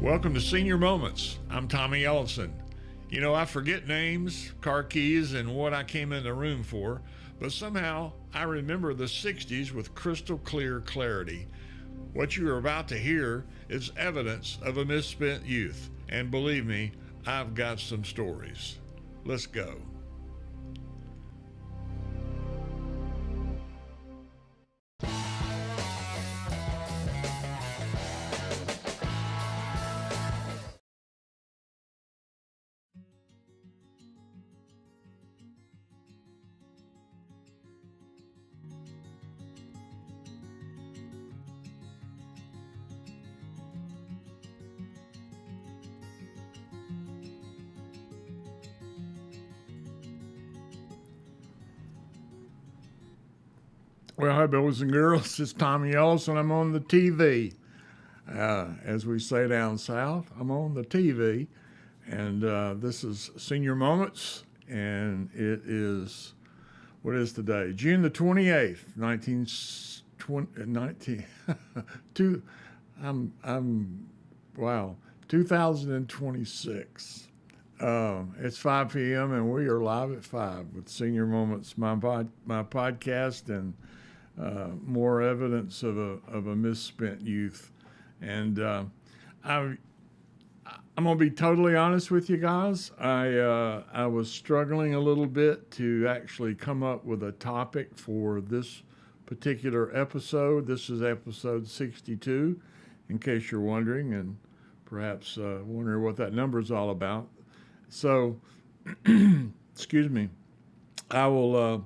Welcome to Senior Moments. I'm Tommy Ellison. You know, I forget names, car keys, and what I came in the room for, but somehow I remember the 60s with crystal clear clarity. What you are about to hear is evidence of a misspent youth, and believe me, I've got some stories. Let's go. Well, hi, boys and girls. It's Tommy Ellison. I'm on the TV. As we say down south, I'm on the TV. And this is Senior Moments. And it is, what is today? June the 28th, 2026. It's 5 p.m. and we are live at 5 with Senior Moments, my podcast, and more evidence of a misspent youth. And I'm gonna be totally honest with you guys. I was struggling a little bit to actually come up with a topic for this particular episode. This is episode 62, in case you're wondering, and perhaps wondering what that number is all about. So, excuse me, I will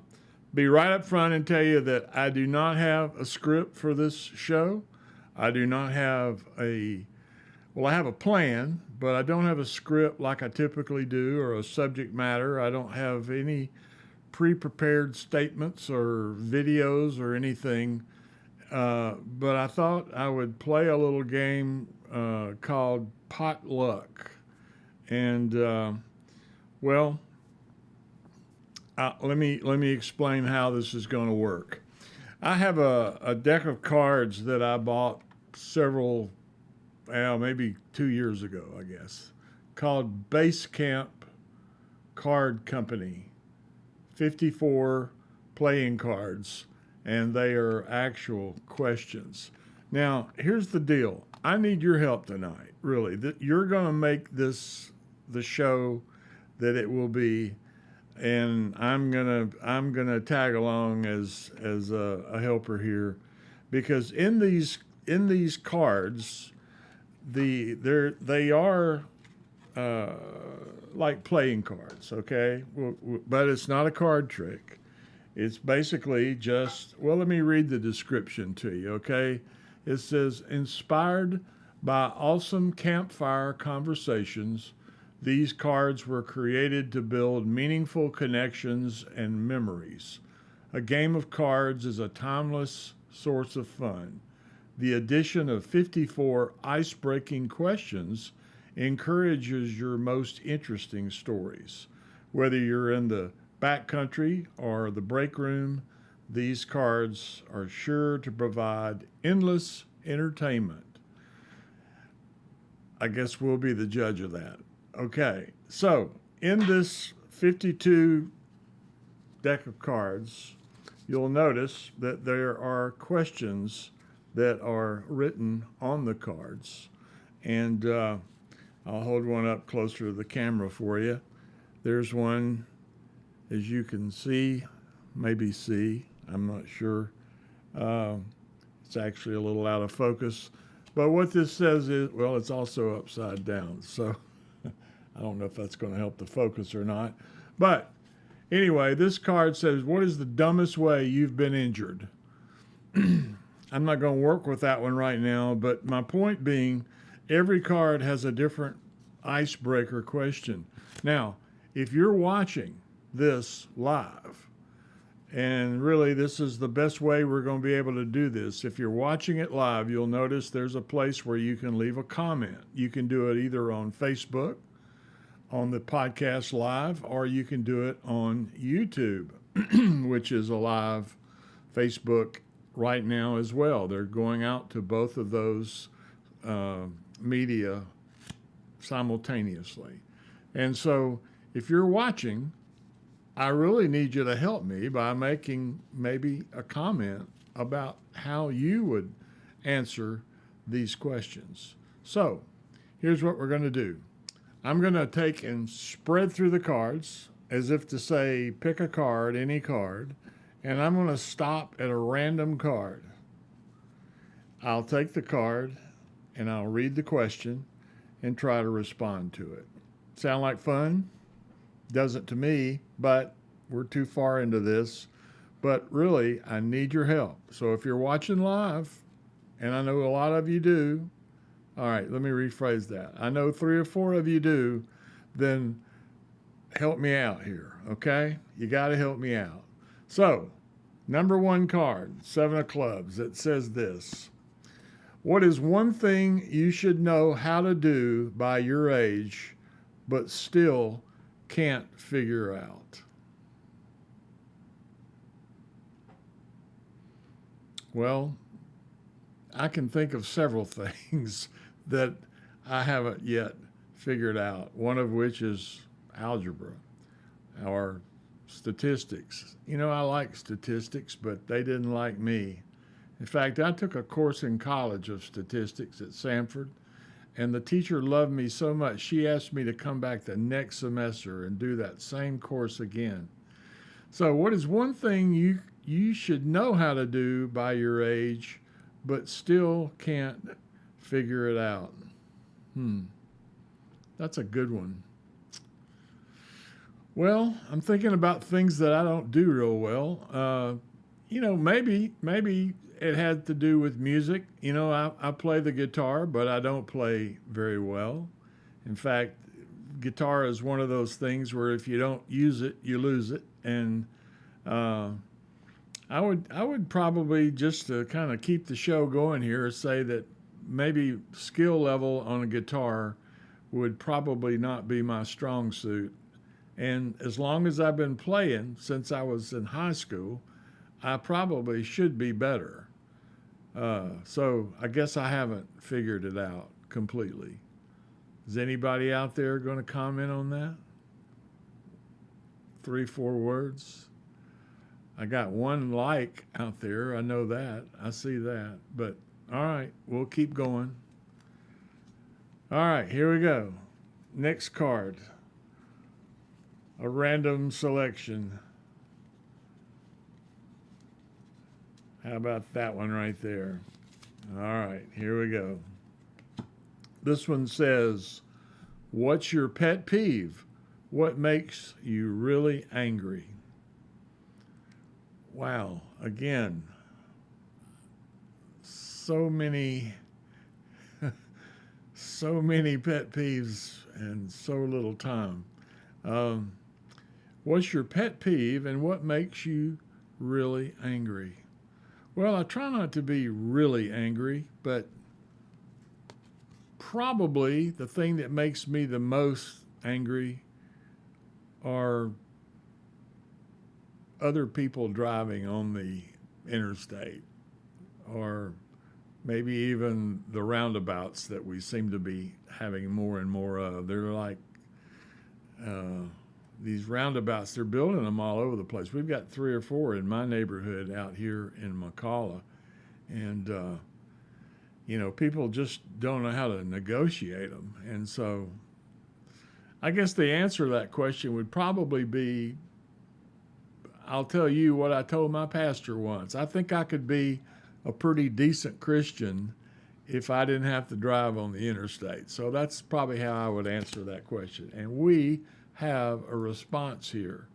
be right up front and tell you that I do not have a script for this show. I do not have I have a plan, but I don't have a script like I typically do, or a subject matter. I don't have any pre-prepared statements or videos or anything. But I thought I would play a little game called Potluck. And, let me explain how this is going to work. I have a deck of cards that I bought maybe 2 years ago, I guess, called BASECAMP Card Company, 54 playing cards, and they are actual questions. Now, here's the deal. I need your help tonight, really. You're going to make this the show that it will be, and I'm gonna tag along as a helper here, because in these cards, they are like playing cards, okay? But it's not a card trick. It's basically just, let me read the description to you, okay? It says, inspired by awesome campfire conversations, these cards were created to build meaningful connections and memories. A game of cards is a timeless source of fun. The addition of 54 ice-breaking questions encourages your most interesting stories. Whether you're in the backcountry or the break room, these cards are sure to provide endless entertainment. I guess we'll be the judge of that. Okay, so in this 52 deck of cards, you'll notice that there are questions that are written on the cards. And I'll hold one up closer to the camera for you. There's one, as you can see, I'm not sure. It's actually a little out of focus. But what this says is, it's also upside down. So I don't know if that's going to help the focus or not. But anyway, this card says, what is the dumbest way you've been injured? I'm not going to work with that one right now, but my point being, every card has a different icebreaker question. Now, if you're watching this live, and really this is the best way we're going to be able to do this. If you're watching it live, you'll notice there's a place where you can leave a comment. You can do it either on Facebook, on the podcast live, or you can do it on YouTube, which is a live Facebook right now as well. They're going out to both of those media simultaneously. And so if you're watching, I really need you to help me by making maybe a comment about how you would answer these questions. So here's what we're going to do. I'm going to take and spread through the cards as if to say, pick a card, any card, and I'm going to stop at a random card. I'll take the card and I'll read the question and try to respond to it. Sound like fun? Doesn't to me, but we're too far into this. But really, I need your help. So if you're watching live, and I know a lot of you do, all right, let me rephrase that. I know 3 or 4 of you do, then help me out here, okay? You got to help me out. So, number 1 card, 7 of clubs, it says this. What is one thing you should know how to do by your age, but still can't figure out? Well, I can think of several things that I haven't yet figured out, one of which is algebra or statistics. You know, I like statistics, but they didn't like me. In fact, I took a course in college of statistics at Samford, and the teacher loved me so much, she asked me to come back the next semester and do that same course again. So what is one thing you should know how to do by your age, but still can't figure it out? That's a good one. Well, I'm thinking about things that I don't do real well. Maybe it had to do with music. You know, I play the guitar, but I don't play very well. In fact, guitar is one of those things where if you don't use it, you lose it. And I would probably, just to kind of keep the show going here, say that maybe skill level on a guitar would probably not be my strong suit. And as long as I've been playing since I was in high school, I probably should be better. So I guess I haven't figured it out completely. Is anybody out there going to comment on that? 3, 4 words? I got 1 like out there. I know that. I see that. But all right, we'll keep going. All right, here we go. Next card. A random selection. How about that one right there? All right, here we go. This one says, what's your pet peeve? What makes you really angry? Wow, again, so many pet peeves and so little time. What's your pet peeve and what makes you really angry? Well, I try not to be really angry, but probably the thing that makes me the most angry are other people driving on the interstate, or maybe even the roundabouts that we seem to be having more and more of. They're like these roundabouts, they're building them all over the place. We've got 3 or 4 in my neighborhood out here in McCalla. And, people just don't know how to negotiate them. And so I guess the answer to that question would probably be, I'll tell you what I told my pastor once. I think I could be a pretty decent Christian if I didn't have to drive on the interstate. So that's probably how I would answer that question. And we have a response here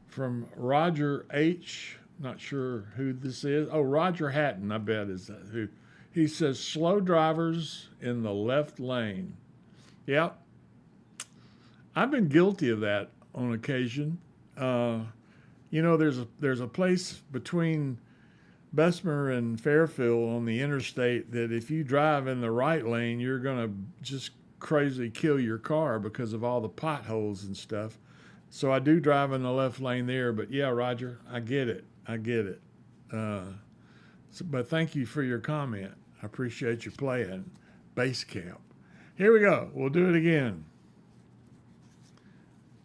from Roger H. Not sure who this is. Oh, Roger Hatton, I bet is that who. He says, slow drivers in the left lane. Yep. I've been guilty of that on occasion. There's a place between Bessemer and Fairfield on the interstate that if you drive in the right lane, you're going to just crazy kill your car because of all the potholes and stuff. So I do drive in the left lane there, but yeah, Roger, I get it. But thank you for your comment. I appreciate you playing BASECAMP. Here we go. We'll do it again.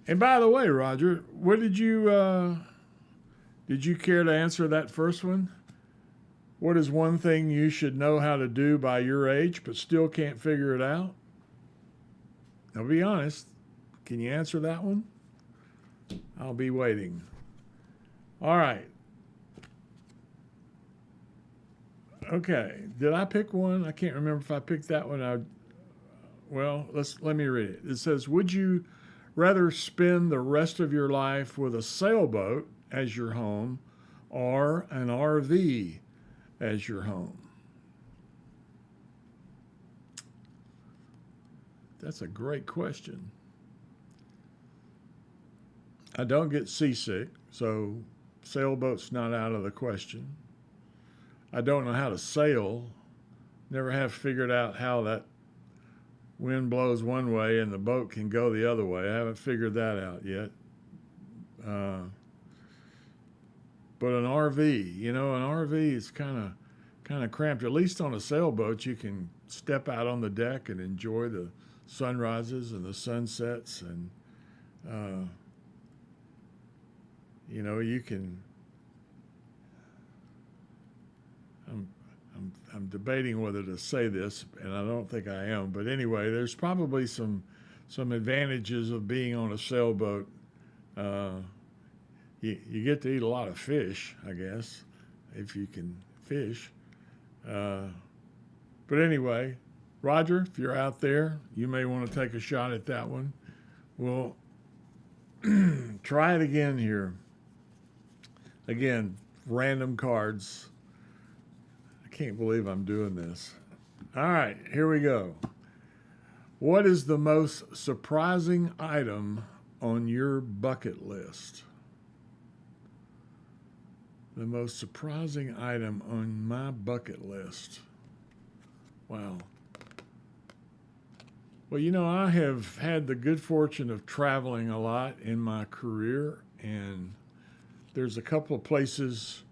And by the way, Roger, what did you care to answer that first one? What is one thing you should know how to do by your age but still can't figure it out? Now be honest. Can you answer that one? I'll be waiting. All right. Okay. Did I pick one? I can't remember if I picked that one. Well, let me read it. It says, would you rather spend the rest of your life with a sailboat as your home or an RV as your home? That's a great question. I don't get seasick, so sailboat's not out of the question. I don't know how to sail. Never have figured out how that wind blows one way and the boat can go the other way. I haven't figured that out yet. But an RV, an RV is kind of cramped. At least on a sailboat, you can step out on the deck and enjoy the sunrises and the sunsets, and you can. I'm debating whether to say this, and I don't think I am. But anyway, there's probably some advantages of being on a sailboat. You get to eat a lot of fish, I guess, if you can fish. But anyway, Roger, if you're out there, you may want to take a shot at that one. We'll try it again here. Again, random cards. I can't believe I'm doing this. All right, here we go. What is the most surprising item on your bucket list? The most surprising item on my bucket list. Wow. Well, I have had the good fortune of traveling a lot in my career, and there's a couple of places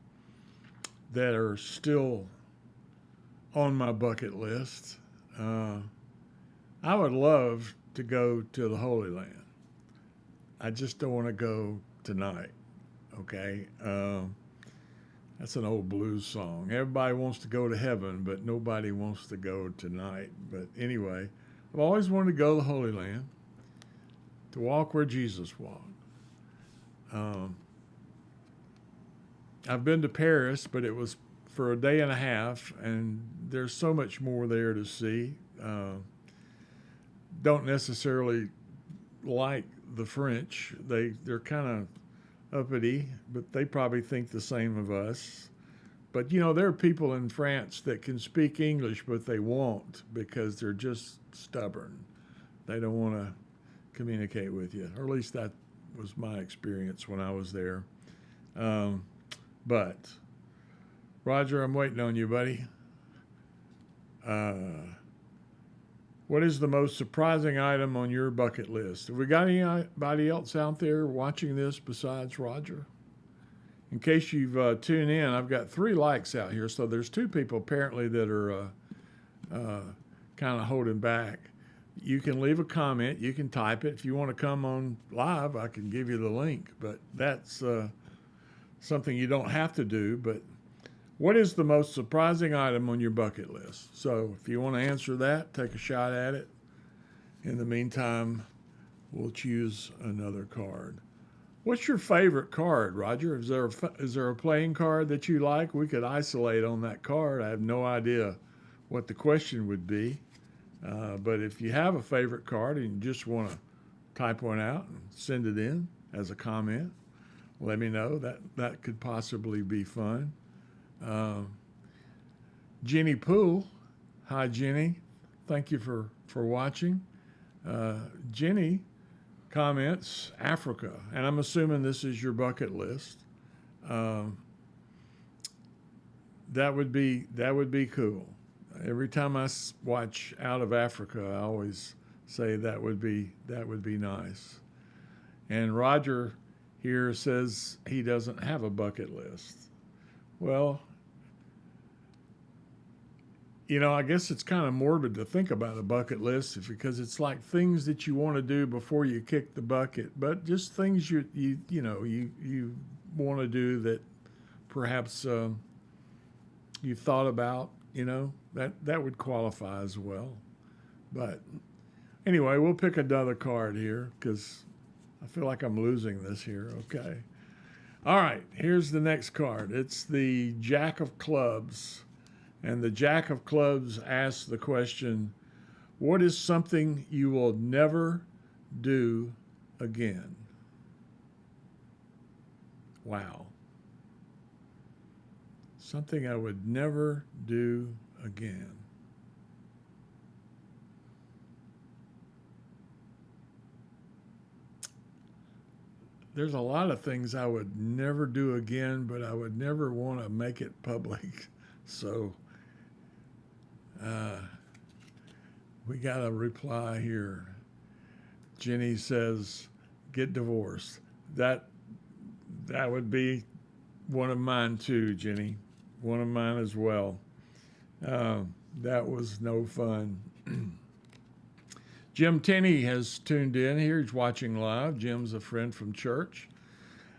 that are still on my bucket list. I would love to go to the Holy Land. I just don't want to go tonight, okay? That's an old blues song. Everybody wants to go to heaven, but nobody wants to go tonight. But anyway, I've always wanted to go to the Holy Land, to walk where Jesus walked. I've been to Paris, but it was for a day and a half, and there's so much more there to see. Don't necessarily like the French. They're kind of uppity, but they probably think the same of us. But there are people in France that can speak English, but they won't because they're just stubborn. They don't want to communicate with you, or at least that was my experience when I was there. But Roger, I'm waiting on you, buddy. What is the most surprising item on your bucket list? Have we got anybody else out there watching this besides Roger? In case you've tuned in, I've got 3 likes out here, so there's 2 people apparently that are kind of holding back. You can leave a comment. You can type it. If you want to come on live, I can give you the link, but that's something you don't have to do. But what is the most surprising item on your bucket list? So if you want to answer that, take a shot at it. In the meantime, we'll choose another card. What's your favorite card, Roger? Is there a playing card that you like? We could isolate on that card. I have no idea what the question would be. But if you have a favorite card and you just want to type one out and send it in as a comment, let me know. That could possibly be fun. Jenny Poole. Hi, Jenny. Thank you for watching. Jenny comments Africa, and I'm assuming this is your bucket list. That would be cool. Every time I watch Out of Africa, I always say that would be nice. And Roger here says he doesn't have a bucket list. Well, I guess it's kind of morbid to think about a bucket list because it's like things that you want to do before you kick the bucket, but just things you want to do that perhaps you thought about. That would qualify as well. But anyway, we'll pick another card here because I feel like I'm losing this here. Okay. All right, here's the next card. It's the Jack of Clubs. And the Jack of Clubs asks the question, what is something you will never do again? Wow. Something I would never do again. There's a lot of things I would never do again, but I would never want to make it public. So we got a reply here. Jenny says, get divorced. That would be one of mine too, Jenny. One of mine as well. That was no fun. Jim Tenney has tuned in here. He's watching live. Jim's a friend from church.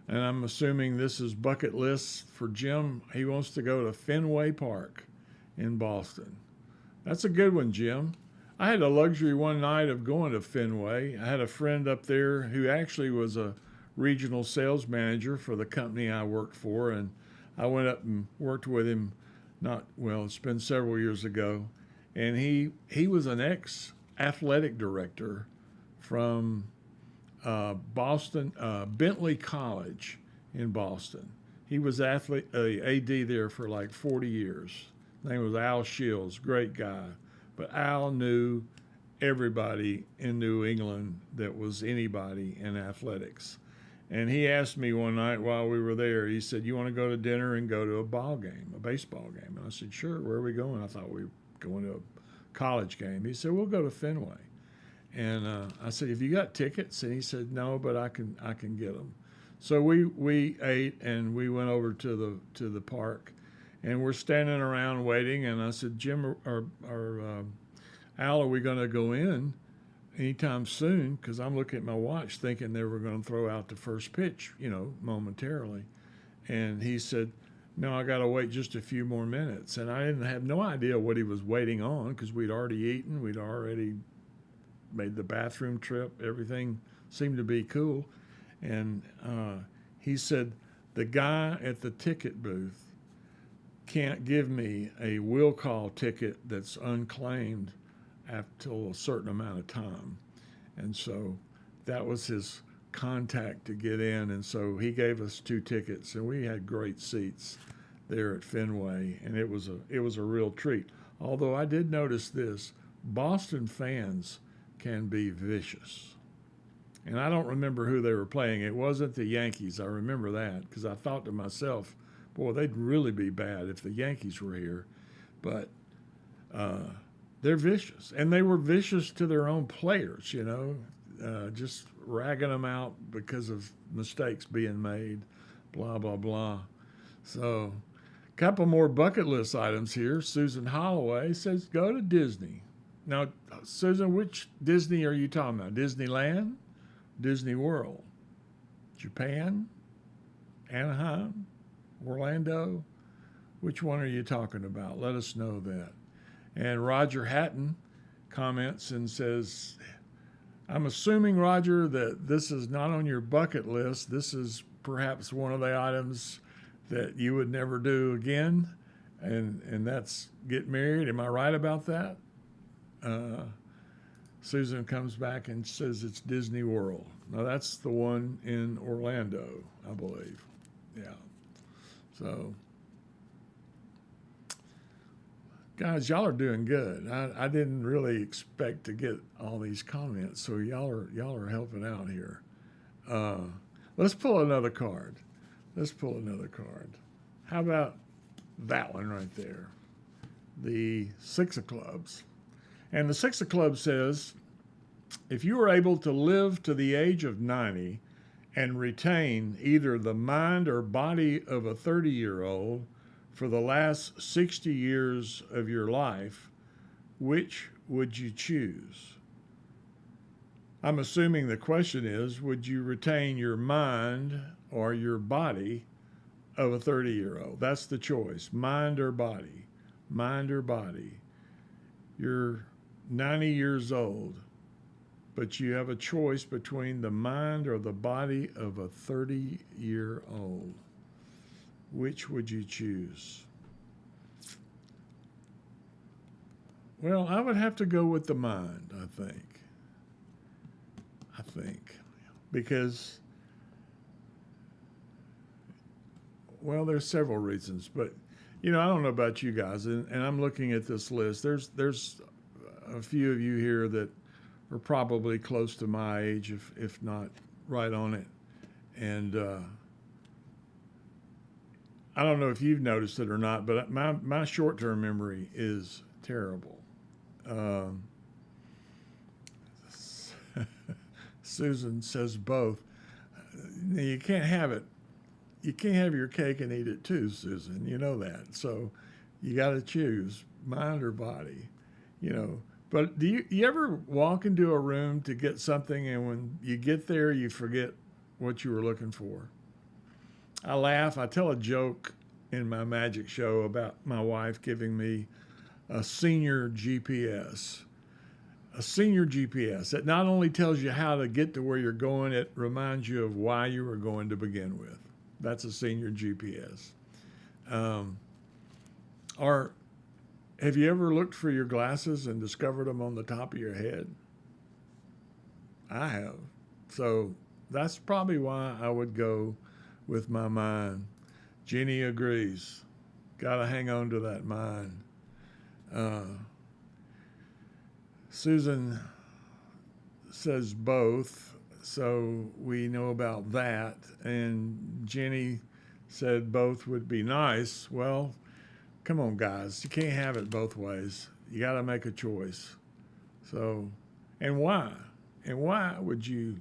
And I'm assuming this is bucket lists for Jim. He wants to go to Fenway Park in Boston. That's a good one, Jim. I had the luxury one night of going to Fenway. I had a friend up there who actually was a regional sales manager for the company I worked for, and I went up and worked with him. It's been several years ago, and he was an ex-athletic director from Boston, Bentley College in Boston. He was AD there for like 40 years. His name was Al Shields, great guy. But Al knew everybody in New England that was anybody in athletics. And he asked me one night while we were there, he said, you want to go to dinner and go to a baseball game? And I said, sure, where are we going? I thought we were going to a college game. He said, we'll go to Fenway. And I said, have you got tickets? And he said, no, but I can get them. So we ate and we went over to the park, and we're standing around waiting. And I said, Jim or Al, are we going to go in anytime soon? Because I'm looking at my watch thinking they were going to throw out the first pitch, momentarily. And he said, no, I got to wait just a few more minutes. And I didn't have no idea what he was waiting on because we'd already eaten. We'd already made the bathroom trip. Everything seemed to be cool. And he said, the guy at the ticket booth can't give me a will call ticket that's unclaimed until a certain amount of time. And so that was his contact to get in. And so he gave us 2 tickets, and we had great seats there at Fenway. And it was a real treat. Although I did notice this, Boston fans can be vicious. And I don't remember who they were playing. It wasn't the Yankees. I remember that because I thought to myself, boy, they'd really be bad if the Yankees were here. But they're vicious. And they were vicious to their own players, just ragging them out because of mistakes being made, blah, blah, blah. So a couple more bucket list items here. Susan Holloway says, go to Disney. Now, Susan, which Disney are you talking about? Disneyland? Disney World? Japan? Anaheim? Orlando? Which one are you talking about? Let us know that. And Roger Hatton comments and says, I'm assuming, Roger, that this is not on your bucket list. This is perhaps one of the items that you would never do again, and that's get married. Am I right about that? Susan comes back and says it's Disney World. Now, that's the one in Orlando, I believe. Yeah. So, guys, y'all are doing good. I didn't really expect to get all these comments, so y'all are helping out here. Let's pull another card. How about that one right there? The 6 of clubs. And the 6 of clubs says, if you are able to live to the age of 90 and retain either the mind or body of a 30-year-old, for the last 60 years of your life, which would you choose? I'm assuming the question is, would you retain your mind or your body of a 30-year-old? That's the choice, mind or body. Mind or body. You're 90 years old, but you have a choice between the mind or the body of a 30-year-old. Which would you choose? Well, I would have to go with the mind, I think. Because, well, there's several reasons, but I don't know about you guys, and I'm looking at this list. There's a few of you here that are probably close to my age, if not right on it, and I don't know if you've noticed it or not, but my short-term memory is terrible. Susan says both. You can't have it. You can't have your cake and eat it too, Susan. You know that. So you got to choose mind or body. But do you ever walk into a room to get something, and when you get there, you forget what you were looking for? I laugh. I tell a joke in my magic show about my wife giving me a senior GPS. A senior GPS. It not only tells you how to get to where you're going, it reminds you of why you were going to begin with. That's a senior GPS. Or have you ever looked for your glasses and discovered them on the top of your head? I have. So that's probably why I would go with my mind. Jenny agrees. Got to hang on to that mind. Susan says both, so we know about that. And Jenny said both would be nice. Well, come on, guys. You can't have it both ways. You got to make a choice. So, and why? And why would you,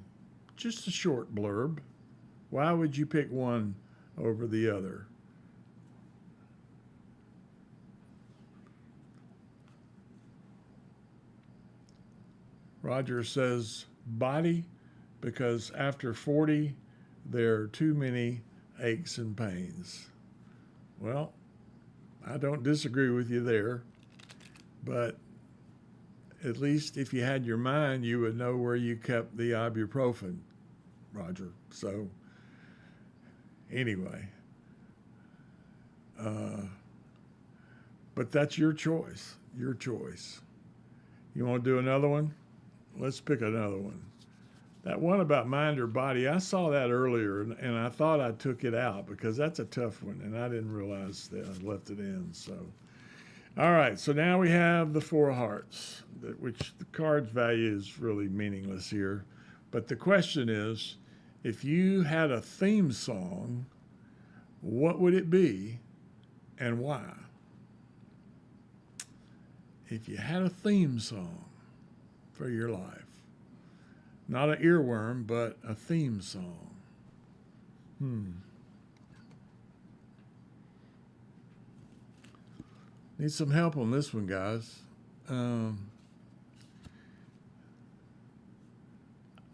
just a short blurb, why would you pick one over the other? Roger says body, because after 40, there are too many aches and pains. Well, I don't disagree with you there, but at least if you had your mind, you would know where you kept the ibuprofen, Roger. So anyway, but that's your choice, your choice. You want to do another one? Let's pick another one. That one about mind or body, I saw that earlier, and I thought I took it out because that's a tough one, and I didn't realize that I left it in. So, all right, so now we have the four hearts, which the card's value is really meaningless here. But the question is, if you had a theme song, what would it be and why? If you had a theme song for your life. Not an earworm, but a theme song. Need some help on this one, guys. I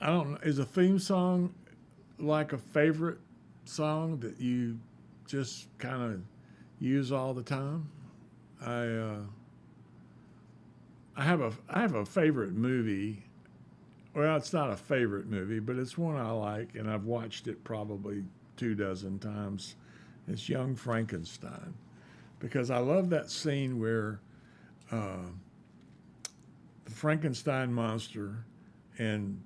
don't know. Is a theme song like a favorite song that you just kind of use all the time? I have a favorite movie. Well, it's not a favorite movie, but it's one I like, and I've watched it probably 24 times. It's Young Frankenstein, because I love that scene where the Frankenstein monster and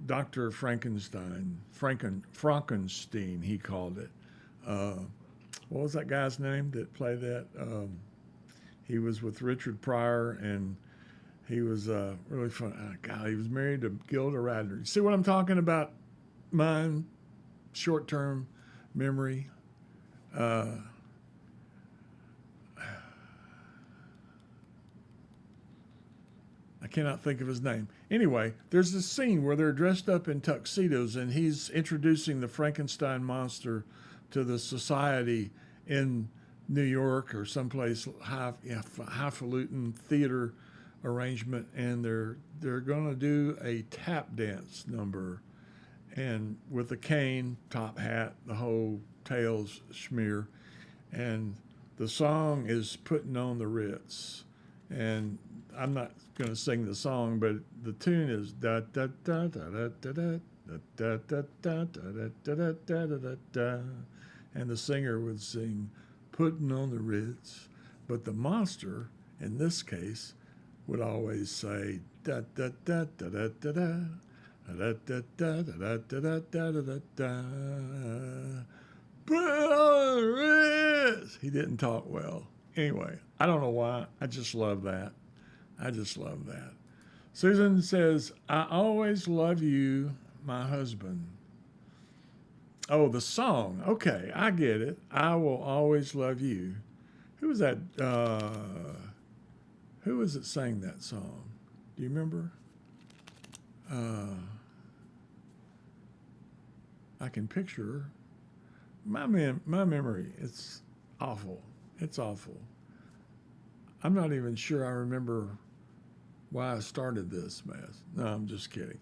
Dr. Frankenstein, Frankenstein, he called it. What was that guy's name that played that? He was with Richard Pryor, and he was really fun. God, he was married to Gilda Radner. You see what I'm talking about? Mind, short-term memory. I cannot think of his name. Anyway, there's this scene where they're dressed up in tuxedos, and he's introducing the Frankenstein monster to the society in New York or someplace highfalutin theater arrangement, and they're going to do a tap dance number, and with a cane, top hat, the whole tails smear, and the song is "Putting on the Ritz," and I'm not going to sing the song, but the tune is da da da da da da da da da da da da da da da da, and the singer would sing "Putting on the Ritz," but the monster in this case would always say da da da da da da da da da da da da da da da. Put on the Ritz. He didn't talk well. Anyway, I don't know why. I just love that. I just love that. Susan says, "I always love you, my husband." Oh, the song. Okay, I get it. "I will always love you." Who was that? Who was it sang that song? Do you remember? I can picture her. My memory, it's awful. It's awful. I'm not even sure I remember why I started this mess. No, I'm just kidding.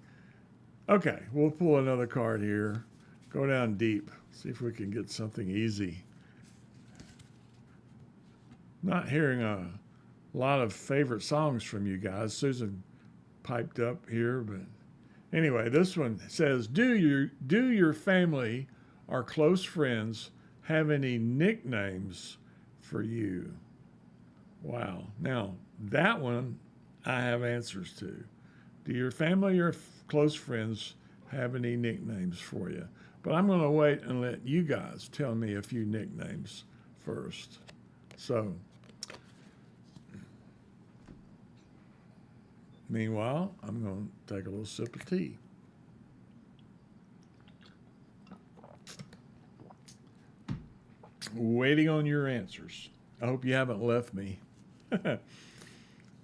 Okay, we'll pull another card here. Go down deep. See if we can get something easy. Not hearing a lot of favorite songs from you guys. Susan piped up here, but anyway, this one says, do your family or close friends have any nicknames for you? Wow. Now, that one I have answers to. Do your family or close friends have any nicknames for you? But I'm going to wait and let you guys tell me a few nicknames first. So, meanwhile, I'm going to take a little sip of tea. Waiting on your answers. I hope you haven't left me.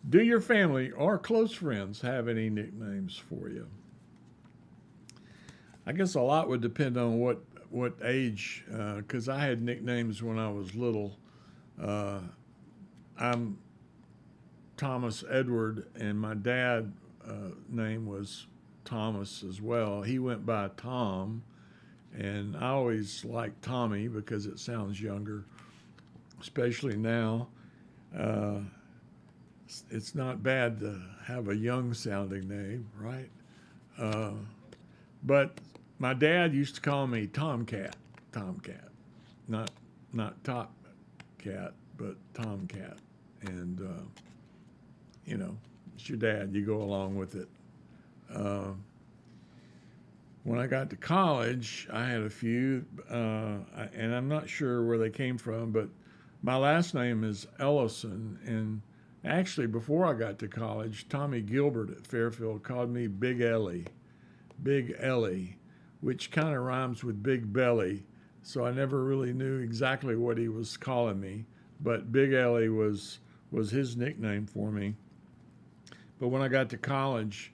Do your family or close friends have any nicknames for you? I guess a lot would depend on what age, because I had nicknames when I was little. I'm Thomas Edward, and my dad name was Thomas as well. He went by Tom, and I always liked Tommy because it sounds younger, especially now. It's not bad to have a young sounding name, right? But my dad used to call me Tomcat, not Top Cat, but Tomcat, and you know, it's your dad. You go along with it. When I got to college, I had a few, and I'm not sure where they came from, but my last name is Ellison, and actually before I got to college, Tommy Gilbert at Fairfield called me Big Ellie, which kind of rhymes with Big Belly, so I never really knew exactly what he was calling me, but Big Ellie was his nickname for me. But when I got to college,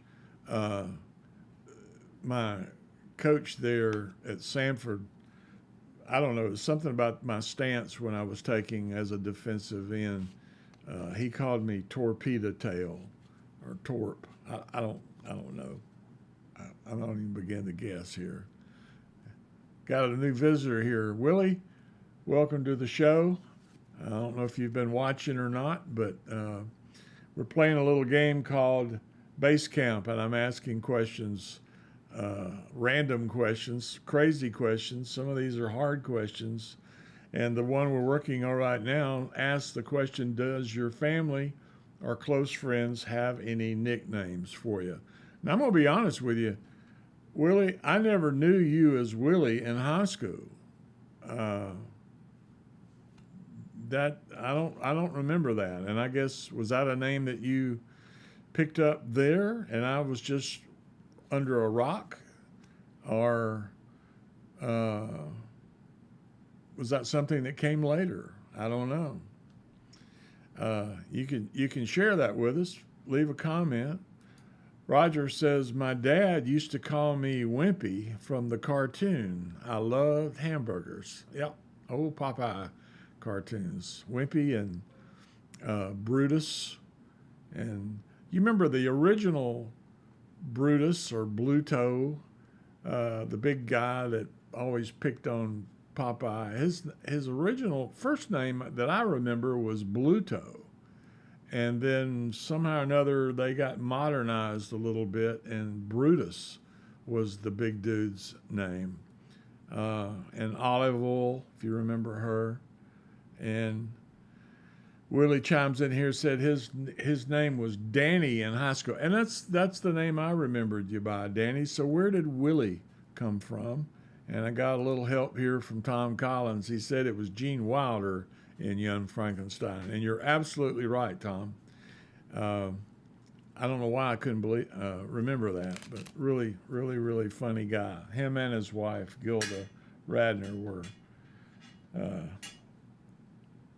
my coach there at Samford, I don't know, it was something about my stance when I was taking as a defensive end. He called me Torpedo Tail or Torp. I don't know. I don't even begin to guess here. Got a new visitor here. Willie, welcome to the show. I don't know if you've been watching or not, but we're playing a little game called BASECAMP, and I'm asking questions, random questions, crazy questions. Some of these are hard questions. And the one we're working on right now asks the question, does your family or close friends have any nicknames for you? Now, I'm going to be honest with you, Willie, I never knew you as Willie in high school. That I don't remember that. And I guess, was that a name that you picked up there and I was just under a rock? Or was that something that came later? I don't know. You can share that with us. Leave a comment. Roger says, my dad used to call me Wimpy from the cartoon. I loved hamburgers. Yep, old Popeye cartoons. Wimpy and Brutus. And you remember the original Brutus or Bluto, the big guy that always picked on Popeye. His original first name that I remember was Bluto. And then somehow or another they got modernized a little bit, and Brutus was the big dude's name. And Olive Oil, if you remember her. And Willie chimes in here, said his name was Danny in high school, and that's the name I remembered you by, Danny. So where did Willie come from? And I got a little help here from Tom Collins. He said it was Gene Wilder in Young Frankenstein, and you're absolutely right, Tom. I don't know why I couldn't remember that, but really, really, really funny guy. Him and his wife Gilda Radner were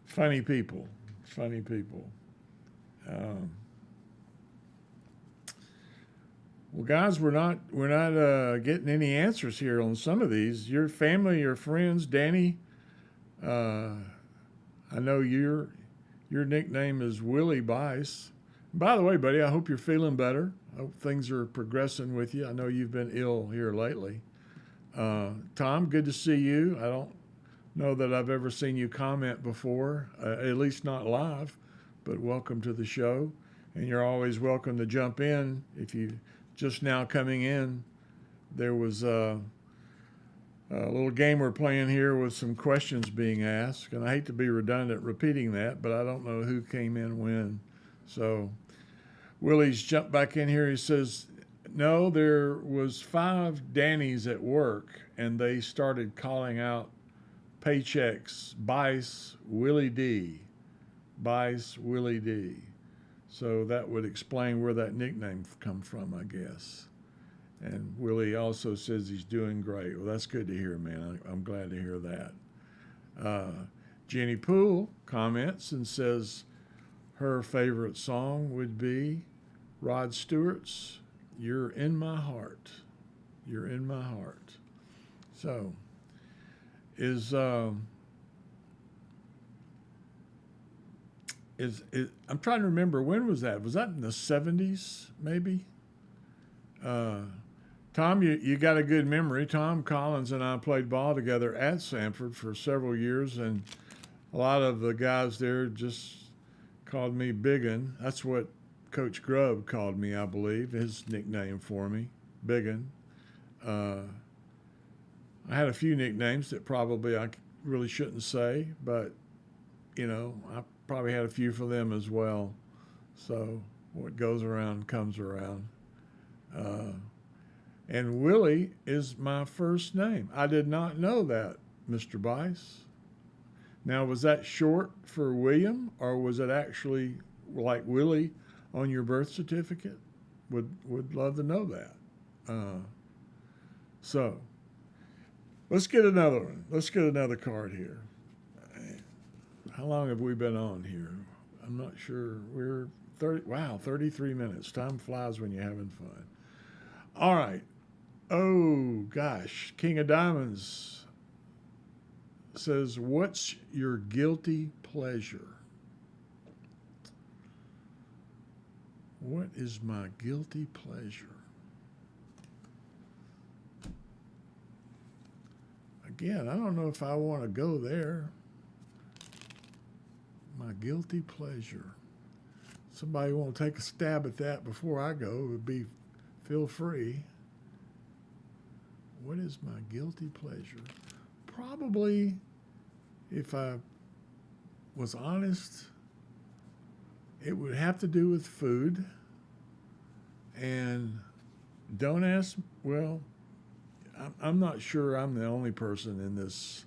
funny people. Funny people. Well, guys, we're not getting any answers here on some of these. Your family, your friends, Danny. I know your nickname is Willie Bice. By the way, buddy, I hope you're feeling better. I hope things are progressing with you. I know you've been ill here lately. Tom, good to see you. I don't know that I've ever seen you comment before, at least not live, but welcome to the show. And you're always welcome to jump in. If you just now coming in, there was a little game we're playing here with some questions being asked. And I hate to be redundant repeating that, but I don't know who came in when. So Willie's jumped back in here. He says, no, there was 5 Dannys at work, and they started calling out paychecks, Bice, Willie D. Bice, Willie D. So that would explain where that nickname come from, I guess. And Willie also says he's doing great. Well, that's good to hear, man. I'm glad to hear that. Jenny Poole comments and says her favorite song would be Rod Stewart's You're in My Heart. You're in My Heart. So, I'm trying to remember, when was that? Was that in the 70s, maybe? Tom, you got a good memory. Tom Collins and I played ball together at Sanford for several years, and a lot of the guys there just called me Biggin. That's what Coach Grubb called me, I believe, his nickname for me, Biggin. I had a few nicknames that probably I really shouldn't say, but, I probably had a few for them as well. So what goes around comes around. And Willie is my first name. I did not know that, Mr. Bice. Now, was that short for William, or was it actually like Willie on your birth certificate? Would love to know that. So let's get another one. Let's get another card here. How long have we been on here? I'm not sure. We're 33 minutes. Time flies when you're having fun. All right. Oh, gosh. King of Diamonds says, what's your guilty pleasure? What is my guilty pleasure? Again, I don't know if I want to go there. My guilty pleasure. Somebody want to take a stab at that before I go, feel free. What is my guilty pleasure? Probably, if I was honest, it would have to do with food. And don't ask, well, I'm not sure I'm the only person in this.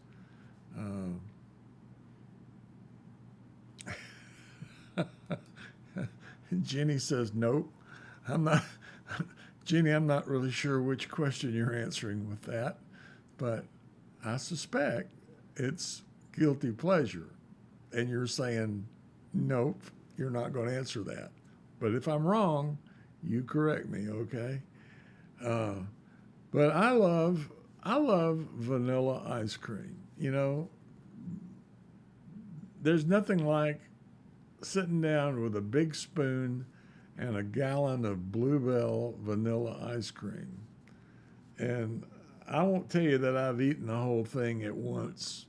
Jenny says, nope. Jenny, I'm not really sure which question you're answering with that, but I suspect it's guilty pleasure. And you're saying, nope, you're not going to answer that. But if I'm wrong, You correct me, okay? Uh, but I love vanilla ice cream. There's nothing like sitting down with a big spoon and a gallon of Bluebell vanilla ice cream. And I won't tell you that I've eaten the whole thing at once,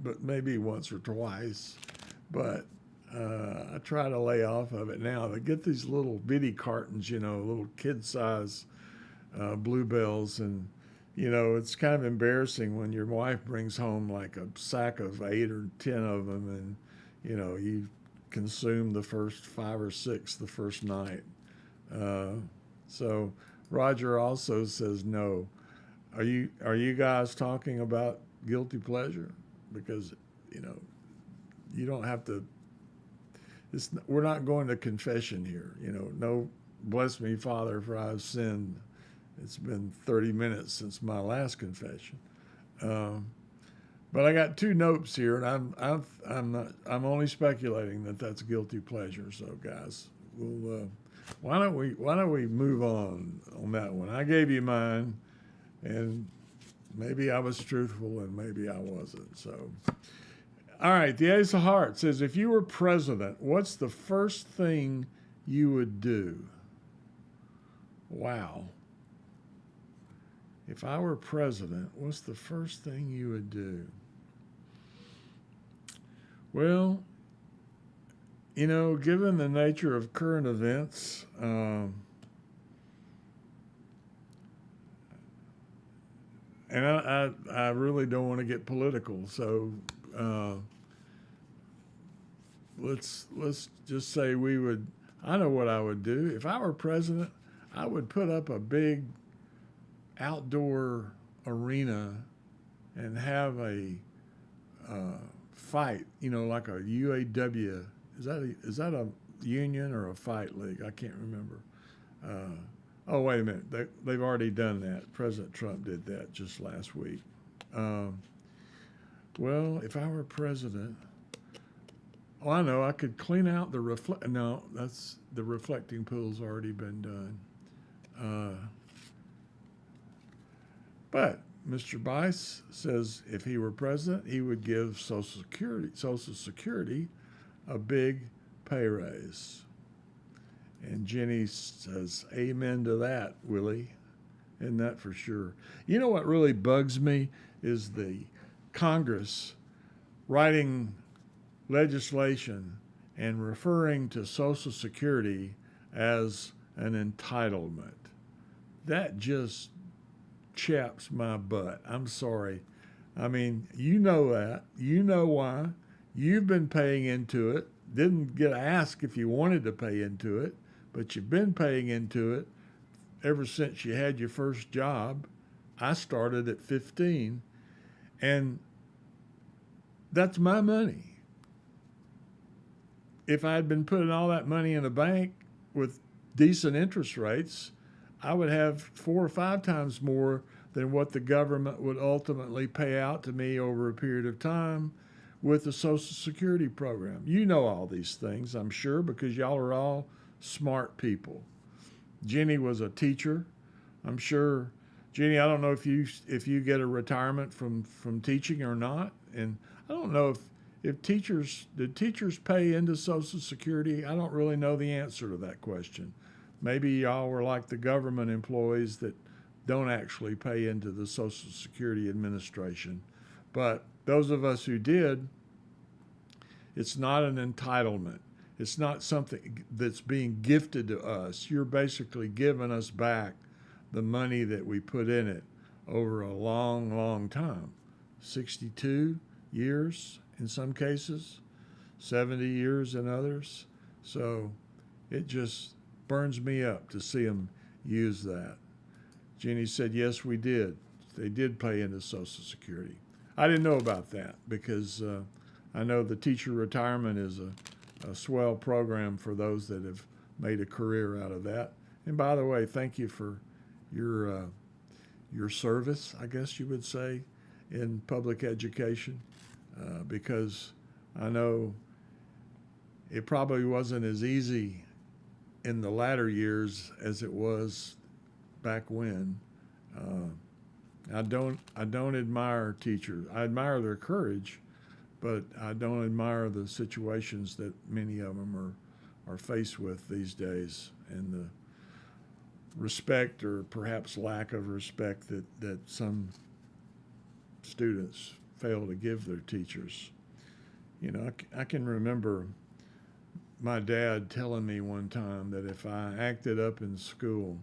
but maybe once or twice. But I try to lay off of it now. They get these little bitty cartons, little kid size Bluebells, and it's kind of embarrassing when your wife brings home like a sack of 8 or 10 of them, and you consume the first 5 or 6 the first night. Uh, so Roger also says no. Are you guys talking about guilty pleasure? Because you know you don't have to. We're not going to confession here. No, bless me, Father, for I've sinned. It's been 30 minutes since my last confession. Um, but I got 2 notes here, and I'm only speculating that that's guilty pleasure. So, guys, why don't we move on that one? I gave you mine, and maybe I was truthful, and maybe I wasn't. So, all right, the Ace of Hearts says, if you were president, what's the first thing you would do? Wow. If I were president, what's the first thing you would do? Well, given the nature of current events, and I really don't want to get political, so uh, let's just say we would. I know what I would do if I were president. I would put up a big outdoor arena and have a fight, like a UAW. Is that a union or a fight league? I can't remember. Oh, wait a minute. They've already done that. President Trump did that just last week. Um, well, if I were president, I know I could clean out the reflect. No, that's the reflecting pool's already been done. Uh, But Mr. Bice says if he were president, he would give Social Security a big pay raise. And Jenny says, amen to that, Willie. Isn't that for sure? You know what really bugs me is the Congress writing legislation and referring to Social Security as an entitlement. That just chaps my butt. I'm sorry. I mean, you know that. You know why. You've been paying into it. Didn't get asked if you wanted to pay into it, but you've been paying into it ever since you had your first job. I started at 15, and that's my money. If I had been putting all that money in a bank with decent interest rates, I would have 4 or 5 times more than what the government would ultimately pay out to me over a period of time with the Social Security program. You know all these things, I'm sure, because y'all are all smart people. Jenny was a teacher. I'm sure, Jenny, I don't know if you get a retirement from teaching or not, and I don't know if did teachers pay into Social Security? I don't really know the answer to that question. Maybe y'all were like the government employees that don't actually pay into the Social Security Administration. But those of us who did, it's not an entitlement. It's not something that's being gifted to us. You're basically giving us back the money that we put in it over a long, long time. 62 years in some cases, 70 years in others. So it just burns me up to see them use that. Jeannie said, yes, we did. They did pay into Social Security. I didn't know about that because I know the teacher retirement is a swell program for those that have made a career out of that. And by the way, thank you for your service, I guess you would say, in public education, because I know it probably wasn't as easy in the latter years as it was back when. I don't admire teachers. I admire their courage, but I don't admire the situations that many of them are faced with these days, and the respect or perhaps lack of respect that some students fail to give their teachers. You know, I can remember my dad telling me one time that if I acted up in school,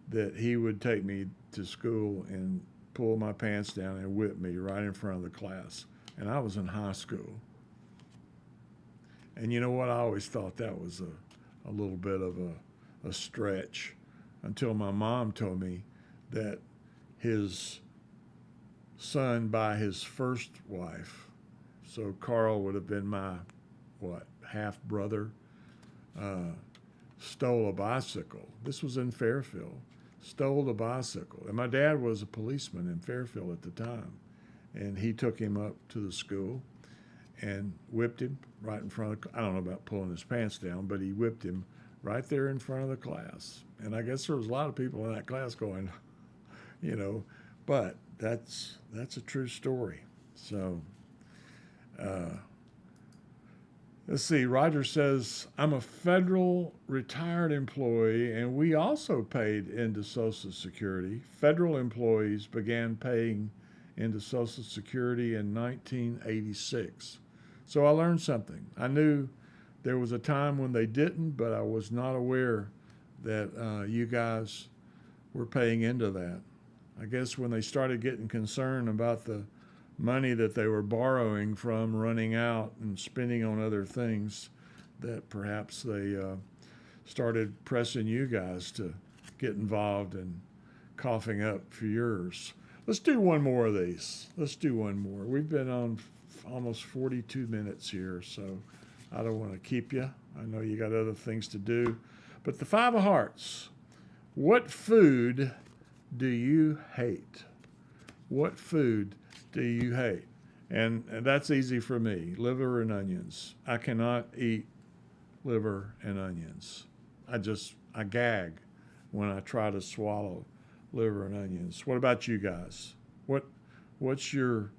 that he would take me to school and pull my pants down and whip me right in front of the class. And I was in high school. And you know what? I always thought that was a little bit of a stretch until my mom told me that his son by his first wife, so Carl would have been my, half brother, stole a bicycle. This was in Fairfield. Stole the bicycle. And my dad was a policeman in Fairfield at the time. And he took him up to the school and whipped him right in front of, I don't know about pulling his pants down, but he whipped him right there in front of the class. And I guess there was a lot of people in that class going, but that's a true story. So, let's see. Roger says, I'm a federal retired employee, and we also paid into Social Security. Federal employees began paying into Social Security in 1986. So I learned something. I knew there was a time when they didn't, but I was not aware that you guys were paying into that. I guess when they started getting concerned about the money that they were borrowing from running out and spending on other things, that perhaps they started pressing you guys to get involved and coughing up for yours. Let's do one more of these. Let's do one more. We've been on almost 42 minutes here, so I don't want to keep you. I know you got other things to do. But the Five of Hearts, what food do you hate? What food do you hate? And that's easy for me, liver and onions. I cannot eat liver and onions. I gag when I try to swallow liver and onions. What about you guys? What's your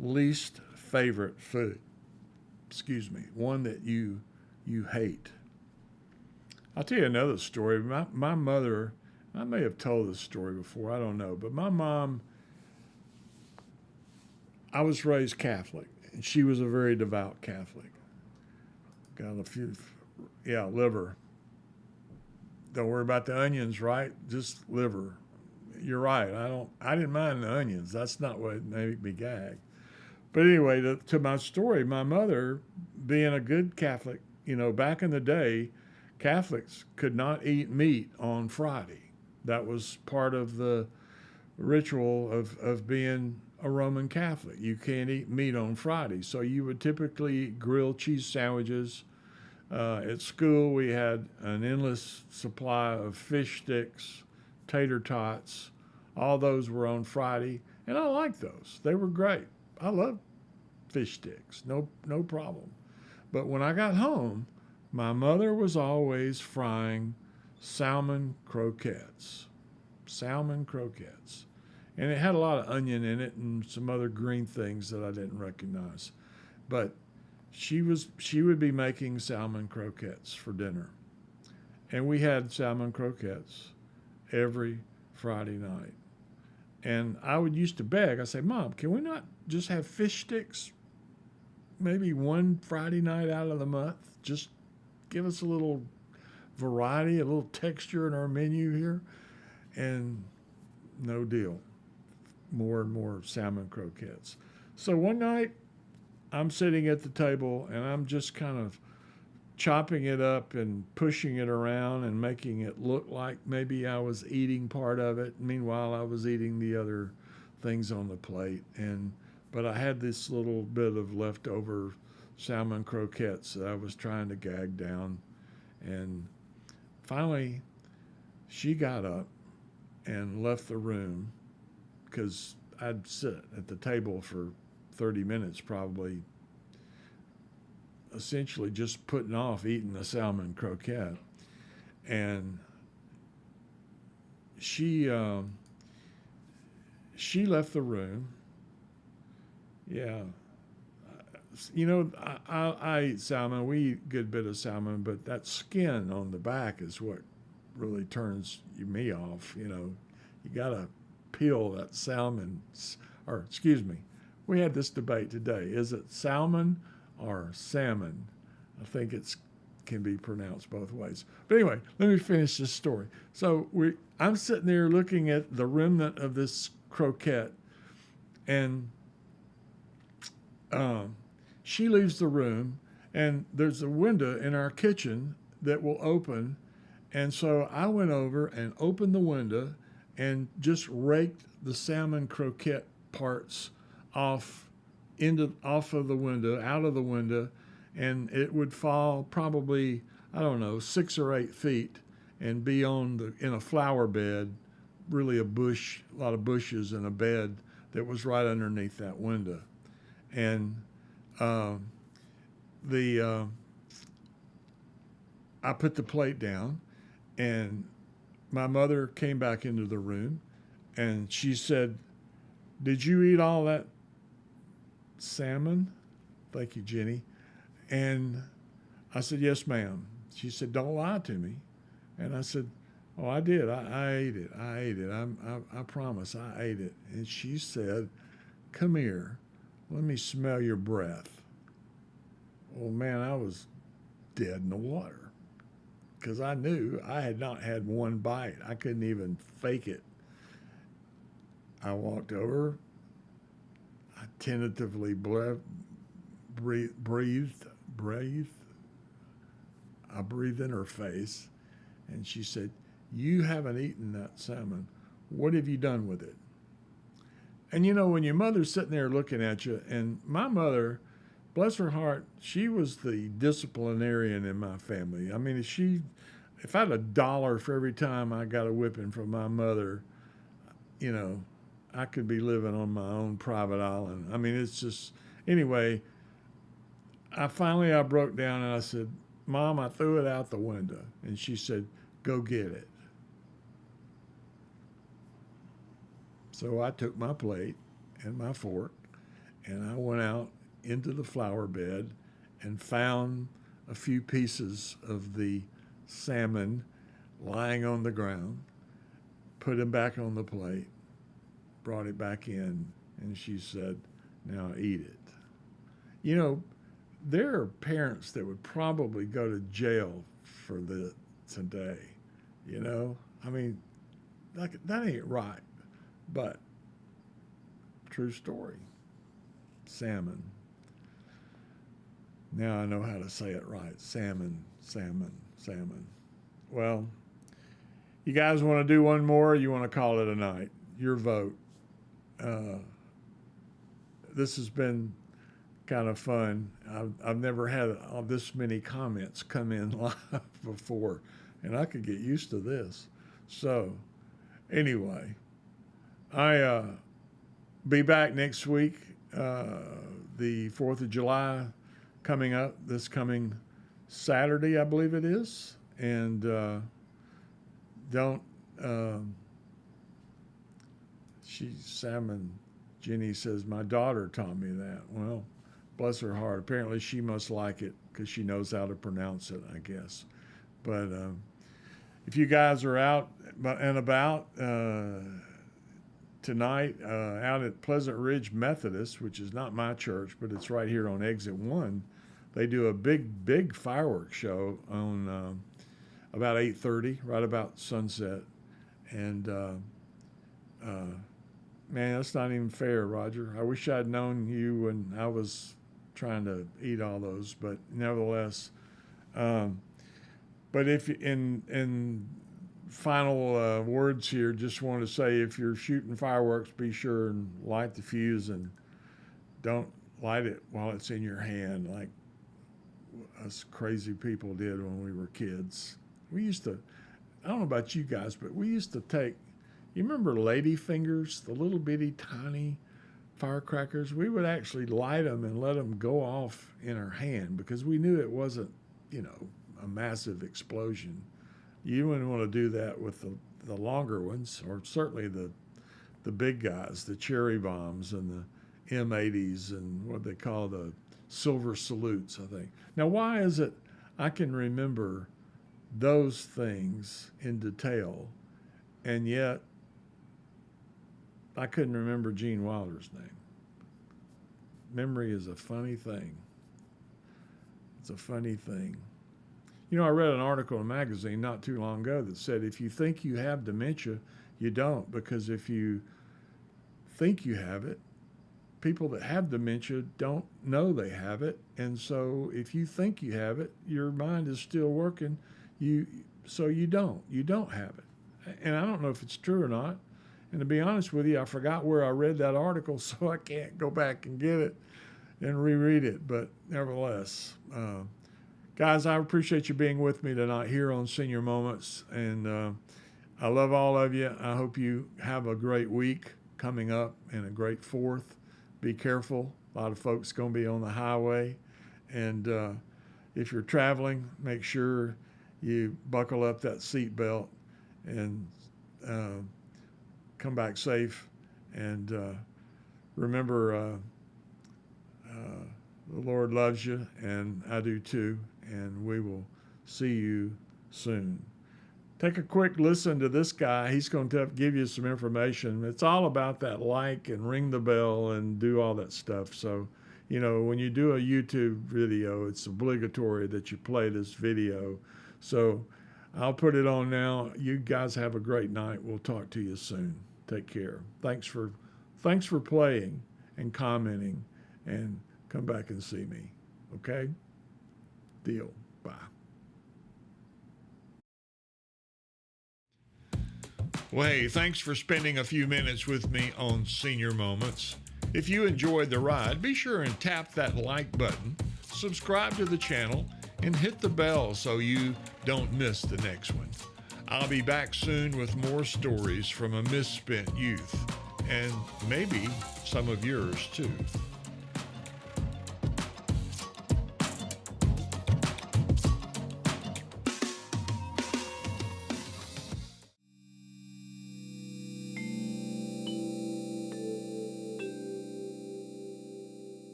least favorite food? Excuse me, one that you hate. I'll tell you another story. My mother, I may have told this story before, I don't know, but my mom, I was raised Catholic, and she was a very devout Catholic. Got a few, liver. Don't worry about the onions, right? Just liver. You're right. I didn't mind the onions. That's not what made me gag. But anyway, to my story, my mother, being a good Catholic, back in the day, Catholics could not eat meat on Friday. That was part of the ritual of being a Roman Catholic. You can't eat meat on Friday. So you would typically eat grilled cheese sandwiches. At school, we had an endless supply of fish sticks, tater tots. All those were on Friday, and I liked those. They were great. I love fish sticks, no problem. But when I got home, my mother was always frying salmon croquettes. Salmon croquettes. And it had a lot of onion in it and some other green things that I didn't recognize. But she would be making salmon croquettes for dinner. And we had salmon croquettes every Friday night. And I used to beg. I say, Mom, can we not just have fish sticks maybe one Friday night out of the month? Just give us a little variety, a little texture in our menu here. And no deal. More and more salmon croquettes. So one night, I'm sitting at the table, and I'm just kind of chopping it up and pushing it around and making it look like maybe I was eating part of it. Meanwhile, I was eating the other things on the plate. But I had this little bit of leftover salmon croquettes that I was trying to gag down. And finally, she got up and left the room, because I'd sit at the table for 30 minutes probably, essentially just putting off eating the salmon croquette. and she she left the room. Yeah, I eat salmon. We eat a good bit of salmon, but that skin on the back is what really turns me off. You gotta peel that salmon, or excuse me, we had this debate today. Is it salmon or salmon? I think it's can be pronounced both ways. But anyway, let me finish this story. So I'm sitting there looking at the remnant of this croquette, and um, she leaves the room, and there's a window in our kitchen that will open. And so I went over and opened the window and just raked the salmon croquette parts off off of the window, out of the window, and it would fall probably, I don't know, 6 or 8 feet and be in a flower bed, really a lot of bushes and a bed that was right underneath that window. And um, the I put the plate down, and my mother came back into the room, and she said, "Did you eat all that salmon?" Thank you, Jenny. And I said, "Yes, ma'am." She said, "Don't lie to me." And I said, "Oh, I did. I ate it. I ate it. I promise I ate it." And she said, "Come here. Let me smell your breath." Well, man, I was dead in the water because I knew I had not had one bite. I couldn't even fake it. I walked over. I tentatively breathed. I breathed in her face, and she said, "You haven't eaten that salmon. What have you done with it?" And when your mother's sitting there looking at you, and my mother, bless her heart, she was the disciplinarian in my family. I mean, if I had $1 for every time I got a whipping from my mother, you know, I could be living on my own private island. I mean, it's just, anyway, I broke down and I said, "Mom, I threw it out the window." And she said, "Go get it." So I took my plate and my fork and I went out into the flower bed and found a few pieces of the salmon lying on the ground, put them back on the plate, brought it back in, and she said, "Now eat it." There are parents that would probably go to jail for this today. I mean, that ain't right. But true story. Salmon. Now I know how to say it right. Salmon, salmon, salmon. Well, you guys want to do one more, or you want to call it a night? Your vote. Uh, this has been kind of fun. I've never had this many comments come in live before, and I could get used to this. So, anyway, I be back next week. The 4th of July coming up this coming Saturday, I believe it is. And don't, salmon, Jenny says, "My daughter taught me that." Well, bless her heart. Apparently she must like it because she knows how to pronounce it, I guess. But if you guys are out and about, tonight out at Pleasant Ridge Methodist, which is not my church, but it's right here on Exit 1. They do a big fireworks show on about 8:30, right about sunset. And man, that's not even fair, Roger. I wish I'd known you when I was trying to eat all those, but nevertheless. But if in final words here, just want to say, if you're shooting fireworks, be sure and light the fuse, and don't light it while it's in your hand like us crazy people did when we were kids. We used to, I don't know about you guys, but we used to take, you remember lady fingers, the little bitty tiny firecrackers? We would actually light them and let them go off in our hand because we knew it wasn't, a massive explosion. You wouldn't want to do that with the longer ones, or certainly the big guys, the cherry bombs and the M80s and what they call the silver salutes, I think. Now, why is it I can remember those things in detail, and yet I couldn't remember Gene Wilder's name? Memory is a funny thing. It's a funny thing. You know, I read an article in a magazine not too long ago that said if you think you have dementia, you don't, because if you think you have it, people that have dementia don't know they have it, and so if you think you have it, your mind is still working. So you don't have it, and I don't know if it's true or not. And to be honest with you, I forgot where I read that article, so I can't go back and get it and reread it. But nevertheless, guys, I appreciate you being with me tonight here on Senior Moments, and I love all of you. I hope you have a great week coming up and a great 4th. Be careful. A lot of folks going to be on the highway, and if you're traveling, make sure you buckle up that seat belt and come back safe. And remember, the Lord loves you, and I do too, and we will see you soon. Take a quick listen to this guy. He's going to give you some information. It's all about that like and ring the bell and do all that stuff. So, you know, when you do a YouTube video, it's obligatory that you play this video. So I'll put it on now. You guys have a great night. We'll talk to you soon. Take care. Thanks for playing and commenting, and come back and see me. Okay? Deal. Bye. Well, hey, thanks for spending a few minutes with me on Senior Moments. If you enjoyed the ride, be sure and tap that like button, subscribe to the channel, and hit the bell so you don't miss the next one. I'll be back soon with more stories from a misspent youth, and maybe some of yours too.